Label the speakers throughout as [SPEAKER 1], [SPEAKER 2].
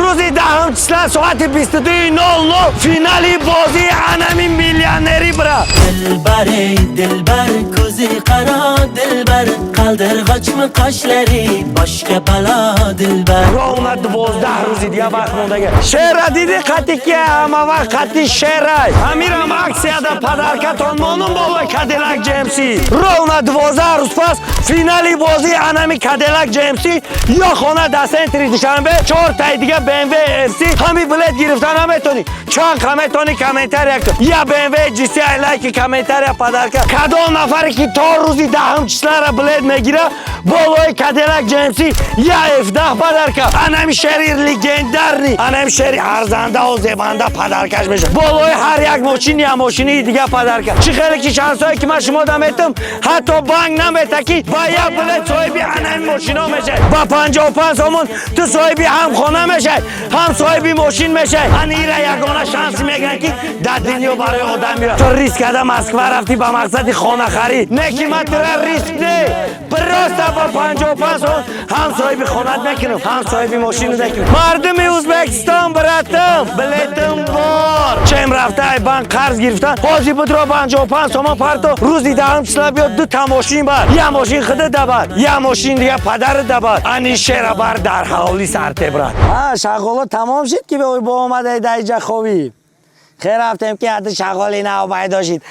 [SPEAKER 1] روزی 10 چسلا ساعت 22:00 فینالی بازی انمی میلیونری برا
[SPEAKER 2] Dilber kuzi kara dilber Kaldırgaç mı kaşları başka bela dilber
[SPEAKER 1] رونا 12 روزی دیگه وقت مونده شهر دیدی خطی که همه وقت خطی شهر امیرم اکسیا دا پدرکتان مانون بالا کدیلک جیمسی رونا 12 روز پس فینالی بازی انمی کدیلک جیمسی یا خانه دا سنتری دوشنبه 4 تای دیگه BMW FC همی بلیت گرفتن همتونی چاک همتونی کامنتر یک یا BMW جیسی ای لایک کامنتر پدرکت کدام نفری که تا روزی 10 چسلا را بلیت میگیره بالای کدیلک جیمسی یا F10 پدرکت انمی شهری لگندرنی انمی شهری ارزنده و زبنده پدرکش میشه بالای هر یک ماشین یا ماشینی دیگه پدرکت چه خیلی که شانسایی که من شما دمیتم حتی بانک نمیته که با یک بلیت صاحبی انمی ماشینا میشه با 55 همون تو صاحبی هم خانه میشه هم صاحبی ماشین میشه انیره یگانه شانس میگن که در دنیا برای آدم میاد تو ریسک کده مسکو رفتی با مقصد خانه خرید نه که من تو ریسک نه براسته با 55 هم صاحبی خانت میکنم هم صاحبی ماشین میکنم مردم ازبکستان براتم بلیتم بار چم رفته ای بانک قرض گرفتن حاجی بدرو 55 تومان پرتو روزی 10 چسلا بیاد 2 تا ماشین بر یا ماشین خود دبر یا ماشین دیگه پدر دبر انی شهر بر در حوالی سرته برات شغالا تمام شد که به با اومده دیجا خوبی خیر رفتم که حتی شغالی نه پیدا شد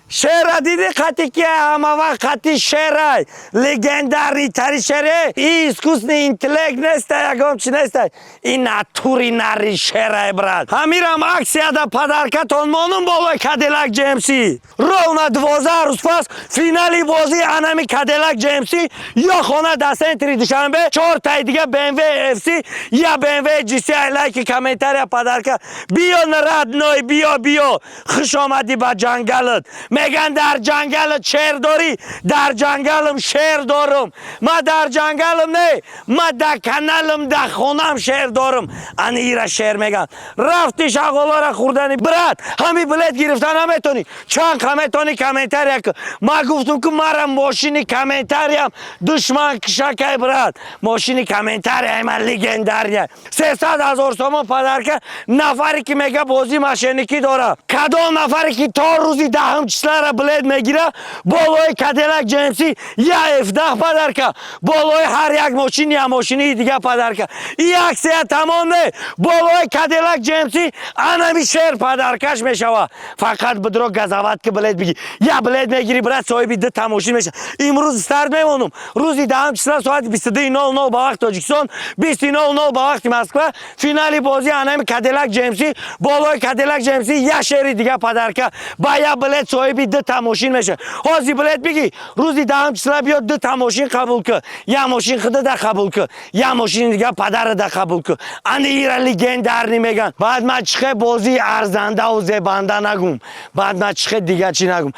[SPEAKER 1] شهر دیدی خطی که همه وقت خطی شهر لگندری تری شهره این اسکوسنی اینتلکت نسته یکم چی نسته این ناتوری نری شهره برد همیرم اکسیا دا پدرکتان مانون بالا کدیلک جیمسی رونا 12 روز پس فینالی بازی انمی کدیلک جیمسی یا خانه دا سنتری دوشنبه 4 تای دیگه BMW FC یا BMW جیسی ای لایک کامنتر پدرکت بیا نرد نوی بیا خوش آمدی با جنگلت میگن در جنگل شیر داری در جنگلم شیر دارم ما در جنگلم نه ما در کنالم در خونم شیر دارم ان ایره شیر میگن رفتی شغالا را خوردنی برات همی بلیت گرفتن همتونی چند همتونی کامنتر یک ما گفتم که مرا ماشینی کامنتریم دشمن کشکای برات ماشینی کامنتر من لگندریه 300,000 تومان پدرکت نفری که میگه بازی ماشینیکی داره کدام نفری که تا روزی 10 چسلا را بلیت میگیره بالای کدیلک جیمسی یا F10 پدرکت بالای هر یک ماشین یا ماشینی دیگه پدرکت این اکسیا تمام نه بالای کدیلک جیمسی انمی شهر پدرکش میشوه فقط بدرو گزاوت که بلیت بگی یا بلیت میگیری برات صاحبی 2 تا ماشین میشه امروز استارت میمونم روزی 10 چسلا ساعت 22:00 با وقت تاجیکستان 20:00 با وقت مسکو فینالی بازی انمی کدیلک جیمسی بالای کدیلک جیمسی یا شهری دیگه پدرکت با یا بلیت صاحبی 2 تا ماشین میشه حاضی بلیت بگی روزی 10 چسلا بیاد 2 تا ماشین قبول که یا ماشین خود دا قبول که یا ماشین دیگه پدر دا قبول که انی ایره لگندر نمیگن بعد من چخه بازی ارزنده و زبنده نگم بعد من چخه دیگه چی نگم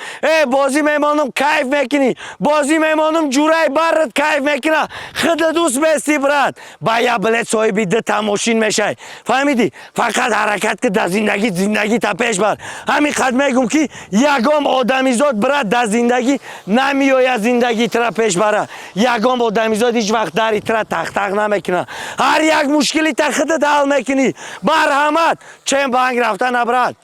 [SPEAKER 1] بازی میمانم کیف میکنی بازی میمانم جورای برت کیف میکنه خود دوست بستی برات با یا بلیت صاحبی 2 تا ماشین میشه فهمیدی فقط حرکت که در زندگی تا پیش بر همین خد میگم که یگام آدمیزاد برات در زندگی نمیوید زندگی ترا پیش بره یگام آدمیزاد هیچ وقت دری ترا تق نمیکنه هر یک مشکلی تا خودت حل میکنی مرحمت چه بانک رفتن نبرد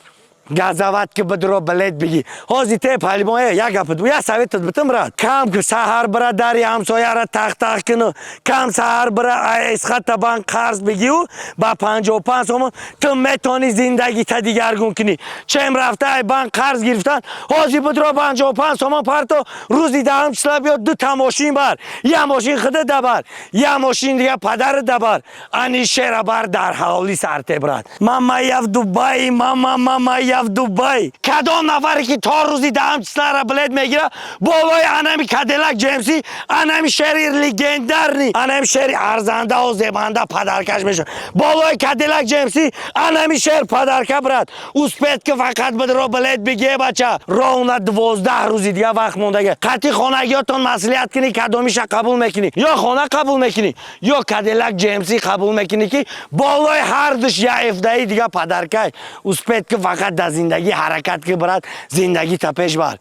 [SPEAKER 1] گزاوت که بدرو بلیت بگی حاضی ته پلیمون یک گپ دو یا سویت بتم برات کم که سحر برا دری همسایه را تق کنه کم سحر برا از خط بانک قرض بگی و با 55 تومان تو میتونی زندگی تا دیگرگون کنی چم رفته بانک قرض گرفتن حاضی بدرو 55 تومان پرتو روزی 10 چسلا بیاد 2 تا ماشین بر یا ماشین خود دبر یا ماشین دیگه پدر دبر انی شهر بر در حوالی سرته برات ماما یف دبی ماما یف دبی کدام نفری که تا روزی 10 چسلا را بلیت میگیره بالای انمی کدیلک جیمسی انمی شهری لگندرنی انمی شهری ارزنده و زبنده پدرکش میشه بالای کدیلک جیمسی انمی شهر پدرکه برات اوسپت که فقط بدرو بلیت بگیه بچه رونا 12 روزی دیگه وقت مونده قطعی خانگیاتون مسئولیت کنی کدامیش قبول میکنی یا خانه قبول میکنی یا کدیلک جیمسی قبول میکنی که بالای هر دوش یا F10 دیگه پدرکه اوسپت که فقط در زندگی حرکت که برات زندگی تا پیش بر